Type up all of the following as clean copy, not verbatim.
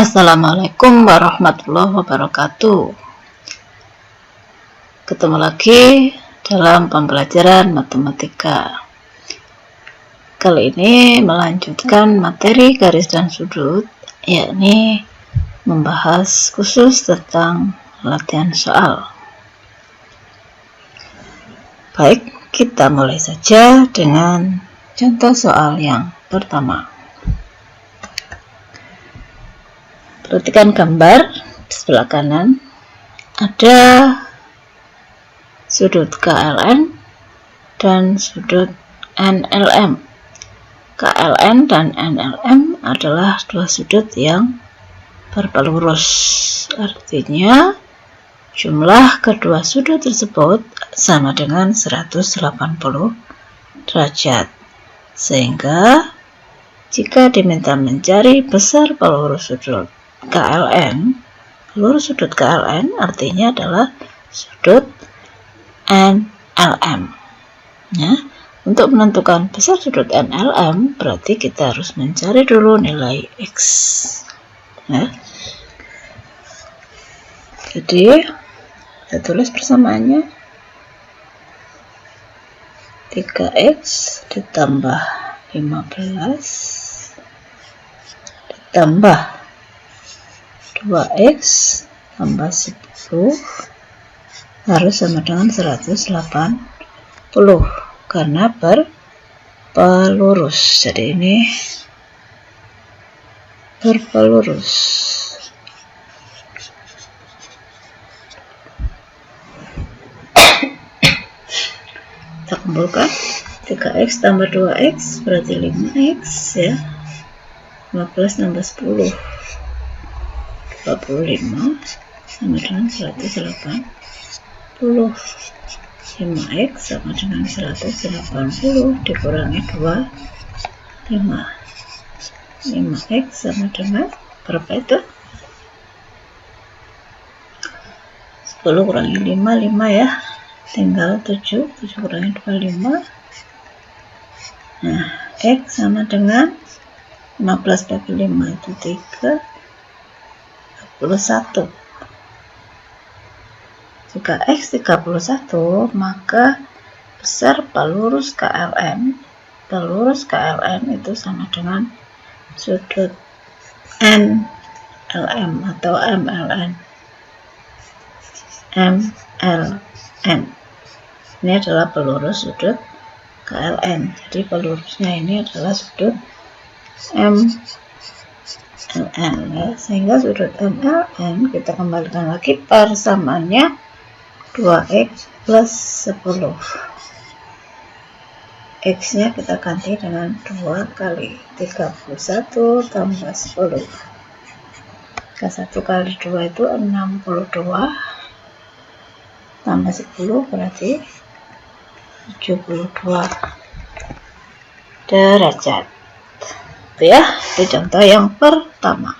Assalamualaikum warahmatullahi wabarakatuh. Ketemu lagi dalam pembelajaran matematika. Kali ini melanjutkan materi garis dan sudut, yakni membahas khusus tentang latihan soal. Baik, kita mulai saja dengan contoh soal yang pertama. Perhatikan gambar di sebelah kanan, ada sudut KLN dan sudut NLM. KLN dan NLM adalah dua sudut yang berpelurus. Artinya, jumlah kedua sudut tersebut sama dengan 180 derajat. Sehingga, jika diminta mencari besar pelurus sudut KLN, pelurus sudut KLN artinya adalah sudut NLM. Ya, untuk menentukan besar sudut NLM berarti kita harus mencari dulu nilai X. Ya. Jadi kita tulis persamaannya 3X ditambah 15 ditambah 2X tambah 10 harus sama dengan 180 karena berpelurus. Jadi ini berpelurus. Kita kumpulkan 3X tambah 2X berarti 5X ya. 15 tambah 10 25 sama dengan 180. 5X sama dengan 180 dikurangi 2 5X sama dengan berapa itu? 10 kurangi 5 ya, tinggal 7 kurangi 2 5. Nah, X sama dengan 15 bagi 5 itu 31. Jika X 31, maka besar pelurus KLN itu sama dengan sudut NLM atau MLN. Ini adalah pelurus sudut KLN. Jadi pelurusnya ini adalah sudut MLN ya. Sehingga sudut MLN kita kembalikan lagi persamaannya 2X plus 10. X nya kita ganti dengan 2 kali 31 tambah 10. 1 kali 2 itu 62 tambah 10 berarti 72 derajat. Itu ya, itu contoh yang pertama.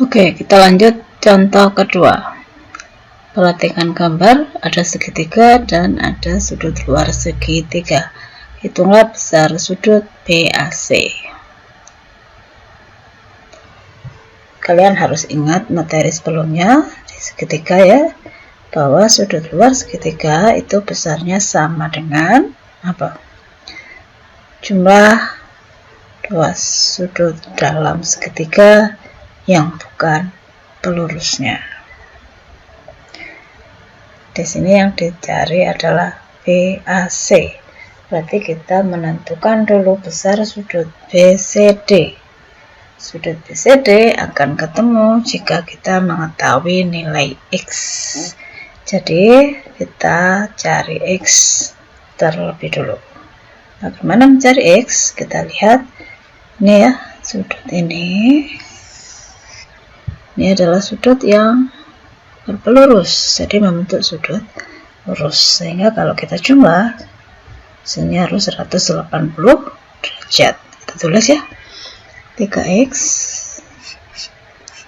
Oke, kita lanjut contoh kedua. Perhatikan gambar, ada segitiga dan ada sudut luar segitiga. Hitunglah besar sudut BAC. Kalian harus ingat materi sebelumnya di segitiga ya, bahwa sudut luar segitiga itu besarnya sama dengan apa? Jumlah dua sudut dalam segitiga yang bukan pelurusnya. Di sini yang dicari adalah BAC. Berarti kita menentukan dulu besar sudut BCD. Sudut BCD akan ketemu jika kita mengetahui nilai X. Jadi kita cari X terlebih dulu. Bagaimana mencari X? Kita lihat ini ya, sudut ini. Ini adalah sudut yang berpelurus, jadi membentuk sudut lurus. Sehingga kalau kita jumlah, hasilnya harus 180 derajat. Kita tulis ya, 3X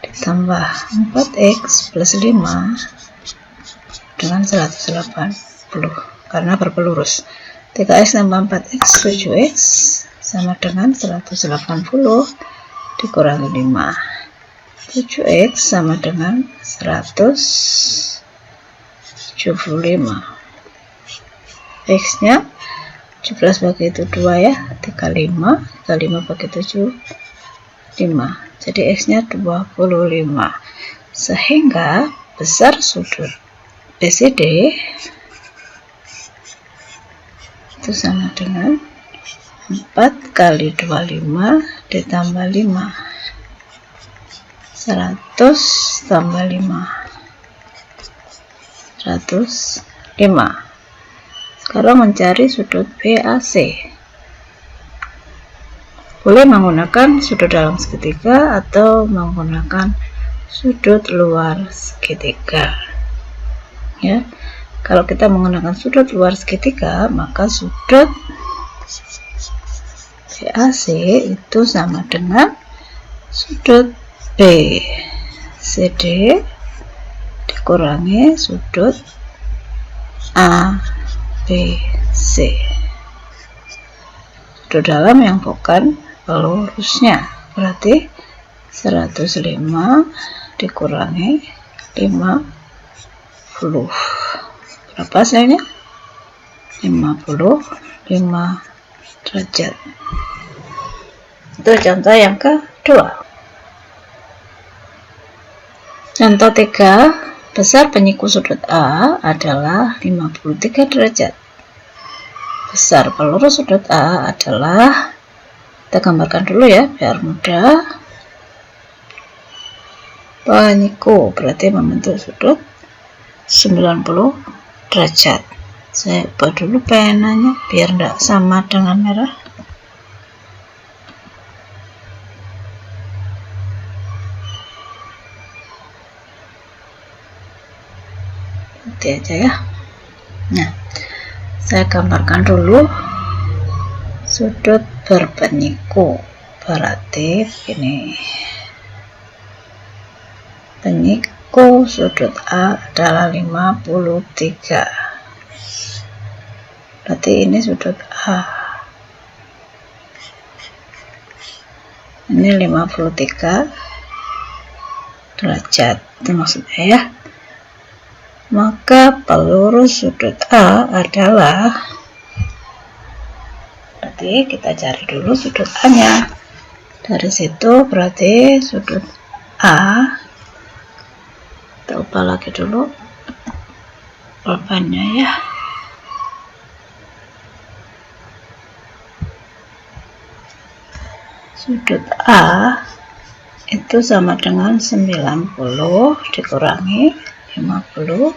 ditambah 4X plus 5 dengan 180 karena berpelurus. 3X tambah 4X 7X sama dengan 180 dikurangi 5. 7x sama dengan 175. X nya 17 bagi 2 ya, 35 bagi 7 5, jadi X nya 25. Sehingga besar sudut BCD itu sama dengan 4 kali 25 ditambah 5, 100 tambah 5, 105. Sekarang mencari sudut BAC. Boleh menggunakan sudut dalam segitiga atau menggunakan sudut luar segitiga. Ya, kalau kita menggunakan sudut luar segitiga, maka sudut BAC itu sama dengan sudut BCD dikurangi sudut ABC. Sudut dalam yang bukan pelurusnya, berarti 105 dikurangi 50. Berapa hasilnya? 55 derajat. Itu contoh yang kedua. Contoh 3, besar penyiku sudut A adalah 53 derajat. Besar pelurus sudut A adalah, kita gambarkan dulu ya biar mudah. Penyiku berarti membentuk sudut 90 derajat. Saya buat dulu penanya biar tidak sama dengan merah. Nanti aja ya. Nah, saya gambarkan dulu sudut berpenyiku, berarti ini penyiku sudut A adalah 53, berarti ini sudut A, ini 53 derajat, itu maksudnya ya. Maka pelurus sudut A adalah, berarti kita cari dulu sudut A nya. Dari situ berarti sudut A, kita ubah lagi dulu pulpennya ya. Sudut A itu sama dengan 90 dikurangi 53,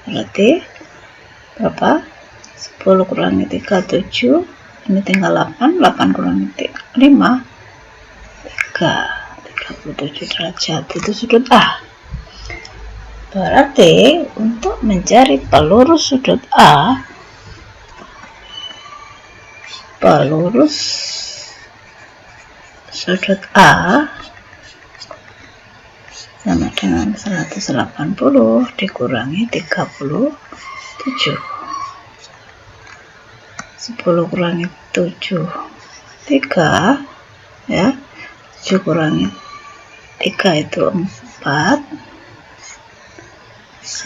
berarti berapa? 10 kurangi 3, 7, ini tinggal 8 kurangi 5, 37 derajat, itu sudut A. Berarti untuk mencari pelurus sudut A, pelurus sudut A sama dengan 180 dikurangi 37, 10 kurangi 7, 3 ya, 7 kurangi 3 itu 4.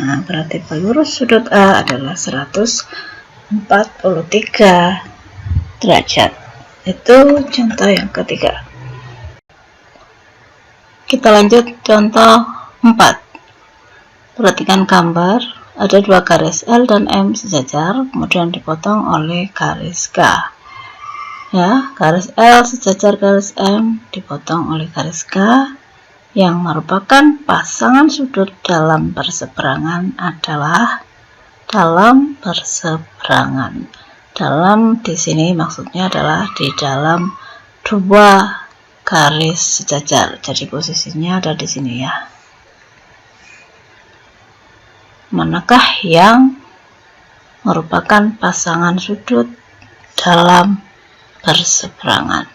Nah, berarti pelurus sudut A adalah 143 derajat. Itu contoh yang ketiga. Kita lanjut contoh 4. Perhatikan gambar, ada dua garis L dan M sejajar, kemudian dipotong oleh garis K. Ya, garis L sejajar garis M dipotong oleh garis K, yang merupakan pasangan sudut dalam perseberangan adalah dalam perseberangan. Dalam di sini maksudnya adalah di dalam dua garis sejajar, jadi posisinya ada di sini ya. Manakah yang merupakan pasangan sudut dalam perseberangan?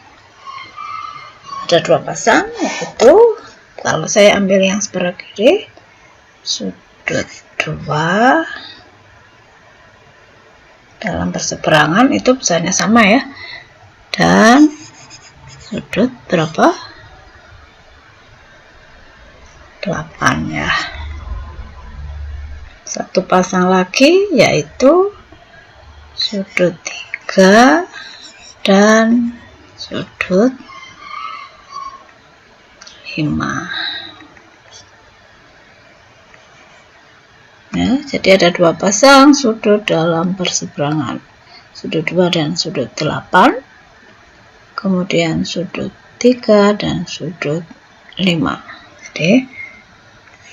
Ada dua pasang, yaitu kalau saya ambil yang sebelah kiri, sudut 2 dalam perseberangan itu besarnya sama ya, dan sudut berapa? 8 ya. Satu pasang lagi yaitu sudut 3 dan sudut 5 ya. Jadi ada 2 pasang sudut dalam perseberangan, sudut 2 dan sudut 8, kemudian sudut 3 dan sudut 5. Jadi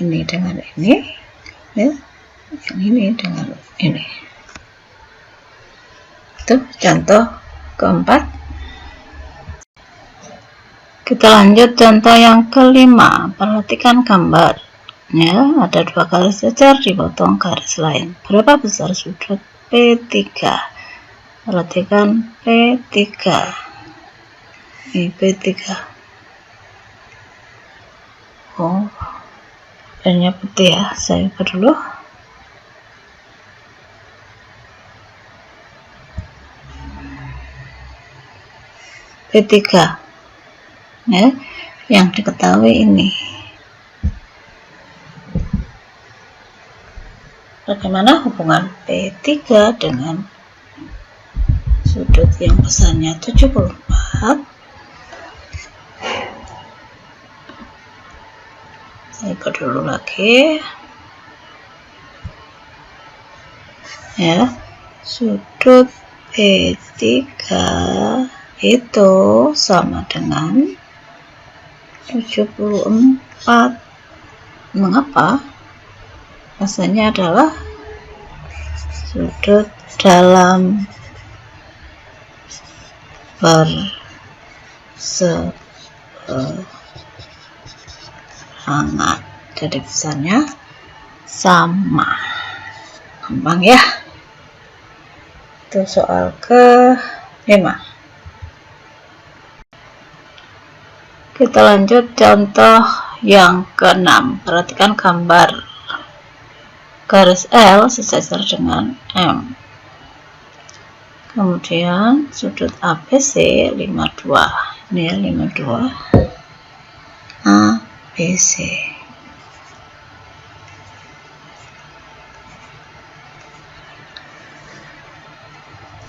ini dengan ini ya, yang ini dengan ini. Itu contoh keempat. Kita lanjut contoh yang kelima. Perhatikan gambar ya, ada 2 garis sejar dipotong garis lain. Berapa besar sudut P3? Perhatikan P3. Ini P3. Oh, pennya putih ya, saya ubah dulu. P3 ya, yang diketahui ini. Bagaimana hubungan P3 dengan sudut yang besarnya 74? Saya buat dulu lagi ya. Sudut P3 itu sama dengan 74. Mengapa? Rasanya adalah sudut dalam berseberangan, jadi besarnya sama. Gampang ya. Itu soal ke-5. Kita lanjut contoh yang ke-6. Perhatikan gambar. Garis L sejajar dengan M. Kemudian sudut ABC 52. Ini ya, 52 ABC.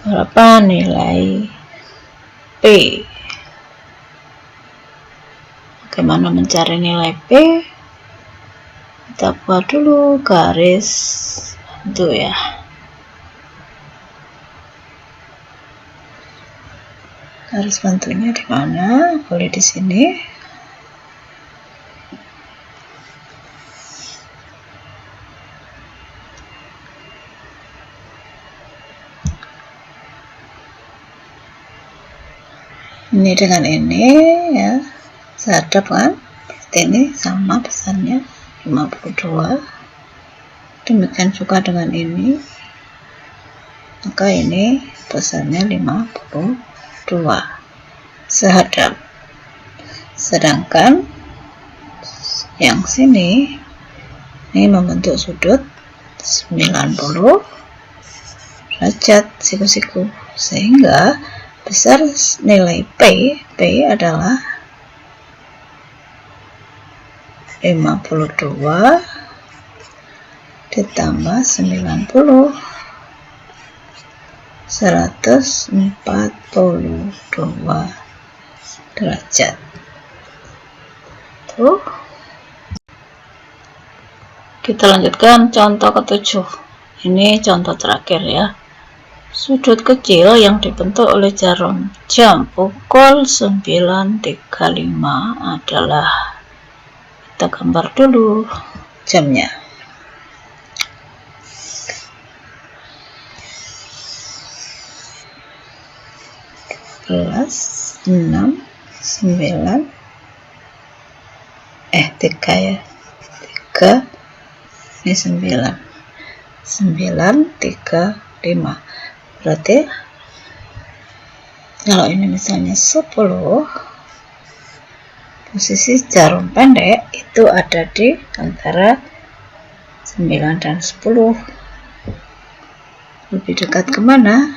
Berapa nilai P? Bagaimana mencari nilai P? Kita buat dulu garis bantu ya. Garis bantunya di mana? Boleh di sini. Ini dengan ini ya, sadap kan? Berarti ini sama besarnya 52. Demikian juga dengan ini, maka ini besarnya 52 sehadap. Sedangkan yang sini ini membentuk sudut 90 derajat siku-siku, sehingga besar nilai P adalah 52 ditambah 90, 142 derajat. Tuh. Kita lanjutkan contoh ke-7. Ini contoh terakhir ya. Sudut kecil yang dibentuk oleh jarum jam pukul 9.35 adalah, kita gambar dulu jamnya. Plus 6 9 3 ya, 3 ini 9 3 5. Berarti kalau ini misalnya 10, posisi jarum pendek itu ada di antara 9 dan 10. Lebih dekat kemana?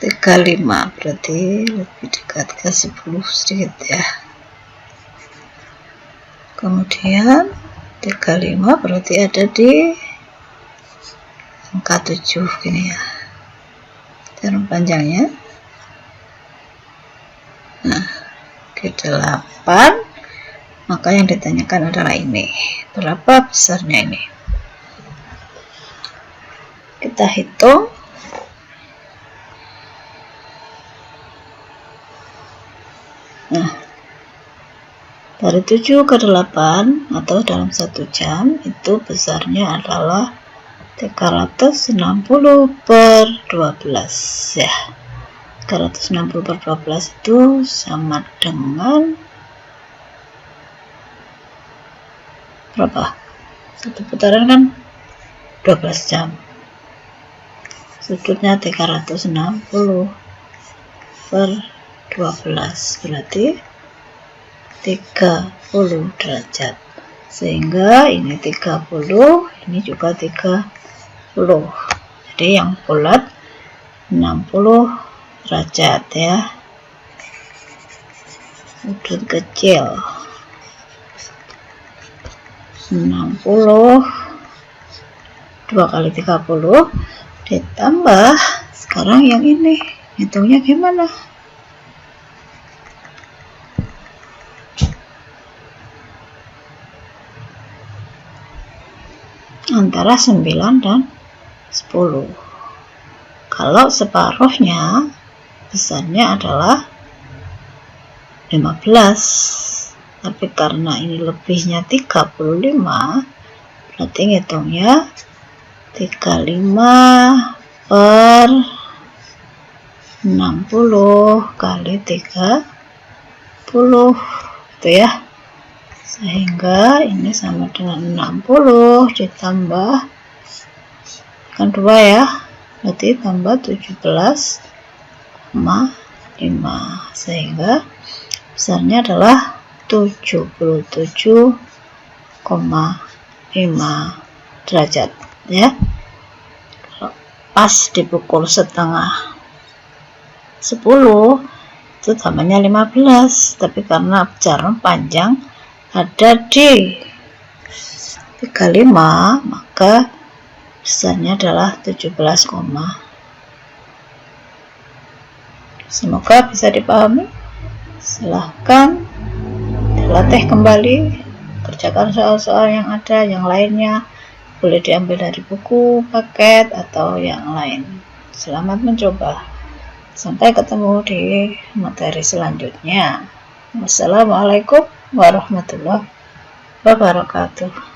35, berarti lebih dekat ke 10 sedikit ya. Kemudian 35 berarti ada di angka 7 gini ya, jarum panjangnya. Nah, ke 8, maka yang ditanyakan adalah ini, berapa besarnya ini. Kita hitung. Nah, dari 7 ke 8 atau dalam 1 jam itu besarnya adalah 360 per 12 ya. 360 per 12 itu sama dengan berapa? Satu putaran kan 12 jam. Sudutnya 360 per 12 berarti 30 derajat. Sehingga ini 30, ini juga 30. Jadi yang bulat 60 derajat ya. Sudut kecil 60, 2 kali 30 ditambah, sekarang yang ini hitungnya gimana? Antara 9 dan 10. Kalau separuhnya besarnya adalah 15, tapi karena ini lebihnya 35, berarti ngitungnya 35 per 60 kali 30 itu ya. Sehingga ini sama dengan 60 ditambah kan 2 ya, berarti tambah 17,5, sehingga besarnya adalah 77,5 derajat ya. Pas dipukul setengah 10 itu tambahnya 15, tapi karena jarum panjang ada di 35, maka besarnya adalah 17, semoga bisa dipahami. Silahkan dilatih kembali, kerjakan soal-soal yang ada, yang lainnya boleh diambil dari buku, paket, atau yang lain. Selamat mencoba. Sampai ketemu di materi selanjutnya. Wassalamualaikum warahmatullahi wabarakatuh.